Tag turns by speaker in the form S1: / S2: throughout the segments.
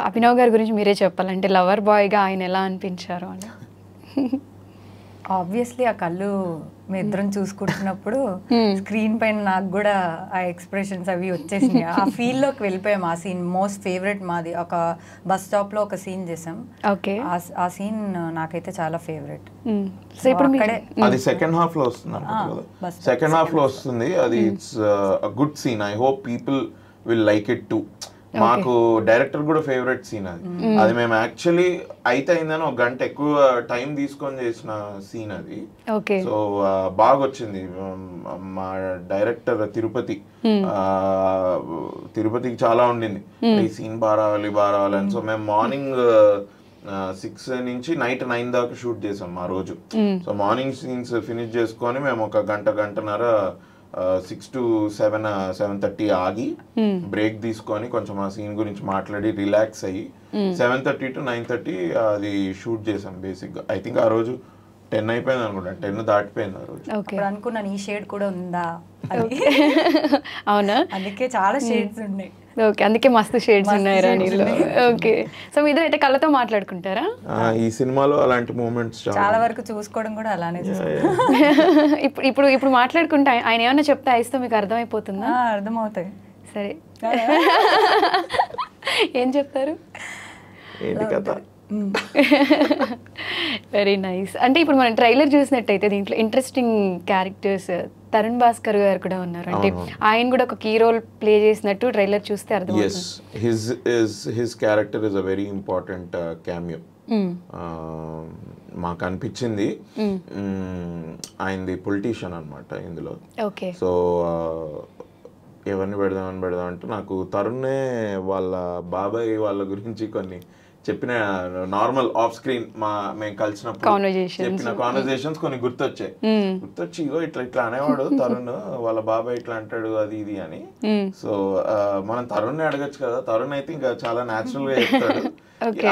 S1: అభినవ్ గారి గురించి మీరే చెప్పాలంటే లవర్ బాయ్గా ఆయన ఎలా అనిపించారు అని.
S2: ఆబ్వియస్లీ ఆ కళ్ళు మీ ఇద్దరం చూసుకుంటున్నప్పుడు స్క్రీన్ పైన నాకు కూడా ఆ ఎక్స్ప్రెషన్స్ అవి వచ్చేసినాయి. ఆ ఫీల్లోకి వెళ్ళిపోయాం. ఆ సీన్ మోస్ట్ ఫేవరెట్ మాది. ఒక బస్ స్టాప్లో ఒక సీన్ చేసాం.
S1: ఓకే,
S2: ఆ సీన్ నాకైతే చాలా ఫేవరెట్.
S1: సో ఇప్పుడు
S2: అక్కడే
S3: అది సెకండ్ హాఫ్ లో వస్తుంది, సెకండ్ హాఫ్ లో వస్తుంది అది. It's good scene. I hope people will like it too. మాకు డైరెక్టర్ కూడా ఫేవరెట్ సీన్ అది. అది మేము యాక్చువల్లీ అయితే అయిందని ఒక గంట ఎక్కువ టైం తీసుకొని చేసిన సీన్ అది. సో బాగా వచ్చింది. మా డైరెక్టర్ తిరుపతికి చాలా ఉండింది ఈ సీన్ బాగా రావాలి అని. సో మేము మార్నింగ్ 6 నుంచి నైట్ 9 దాకా షూట్ చేసాం ఆ రోజు. సో మార్నింగ్ సీన్స్ ఫినిష్ చేసుకొని మేము ఒక గంటన్నర 6 to 7, 7:30 ఆగి బ్రేక్ తీసుకొని కొంచెం ఆ సీన్ గురించి మాట్లాడి రిలాక్స్ అయ్యి 7:30 to 9:30 అది షూట్ చేసాం బేసిక్ గా. ఐ థింక్ ఆ రోజు 10 అయిపోయింది అనుకుంటా, 10 దాటిపోయింది ఆ రోజు.
S2: అప్పుడు అనుకున్నాను ఈ షేడ్ కూడా ఉందా అని.
S1: అవునా?
S2: అందుకే చాలా షేడ్స్ ఉన్నాయి.
S1: ఓకే, అందుకే మస్తు షేడ్స్ ఉన్నాయి రాణిలో. ఓకే, సో మీ ఇద్దరు అయితే కళ్ళతో మాట్లాడుకుంటారా?
S3: ఈ సినిమాలో అలాంటి మూమెంట్స్
S2: చాలా వరకు చూసుకోవడం కూడా అలానే.
S1: ఇప్పుడు మాట్లాడుకుంటే ఆయన ఏమన్నా చెప్తే ఐస్తో మీకు అర్థమైపోతుందా?
S2: అర్థమవుతాయి.
S1: సరే, ఏం చెప్తారు?
S3: ఏంటి కథ?
S1: Very nice. అంటే ఇప్పుడు మనం ట్రైలర్ చూసినట్టయితే దీంట్లో ఇంట్రెస్టింగ్ క్యారెక్టర్స్ తరుణ్ భాస్కర్ గారు కూడా ఉన్నారు. అంటే ఆయన కూడా ఒక కీ రోల్ ప్లే చేసినట్టు ట్రైలర్ చూస్తే అర్థమవుతుంది.
S3: His character is a very important cameo మాకు అనిపించింది. ఆయనది పొలిటీషియన్ అనమాట ఇందులో. సో ఎవరిని పెడదాం అంటే నాకు తరుణే వాళ్ళ బాబాయ్ వాళ్ళ గురించి కొన్ని చెప్పిన నార్మల్ ఆఫ్ స్క్రీన్ మేము కలిసినప్పుడు చెప్పిన కాన్వర్జేషన్స్ కొన్ని గుర్తొచ్చి ఇగో ఇట్లా అనేవాడు తరుణ్ వాళ్ళ బాబాయ్ ఇట్లా అంటాడు అది ఇది అని. సో మనం తరుణ్ అడగచ్చు కదా, తరుణ్ అయితే ఇంకా చాలా న్యాచురల్ గా చెప్తాడు.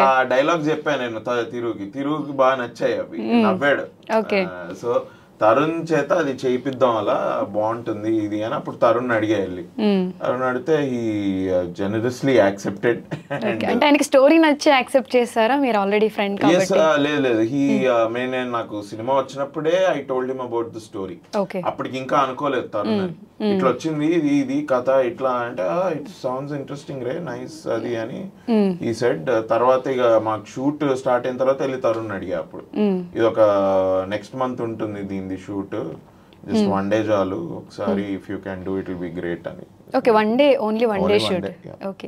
S3: ఆ డైలాగ్స్ చెప్పాను నేను తిరుగుకి బాగా నచ్చాయి, అవి నవ్వాడు. సో తరుణ్ చేత అది చేయిద్దాం అలా బాగుంటుంది ఇది అని అప్పుడు తరుణ్ అడిగా వెళ్ళి. తరుణ్ అడిగితే ఈ జనరస్లీ యాక్సెప్టెడ్.
S1: అంటే ఆయనకి స్టోరీ నచ్చి యాక్సెప్ట్ చేస్తారా మీరు ఆల్రెడీ ఫ్రెండ్ కాబట్టి?
S3: లేదు నేను నాకు సినిమా వచ్చినప్పుడే I told him about the story. అప్పటికి ఇంకా అనుకోలేదు తరుణ్ ఇట్లా వచ్చింది ఇది కథ ఇట్లా అంటే it sounds interesting ray nice అది అని ఈ సెడ్. తర్వాత ఇక మాకు షూట్ స్టార్ట్ అయిన తర్వాత వెళ్ళి తరుణ్ అడిగా అప్పుడు ఇది ఒక నెక్స్ట్ మంత్ ఉంటుంది దీనిది షూట్, జస్ట్ 1 day చాలు ఒకసారి if you can do it will be great అని.
S1: Okay, only one day shoot. Okay.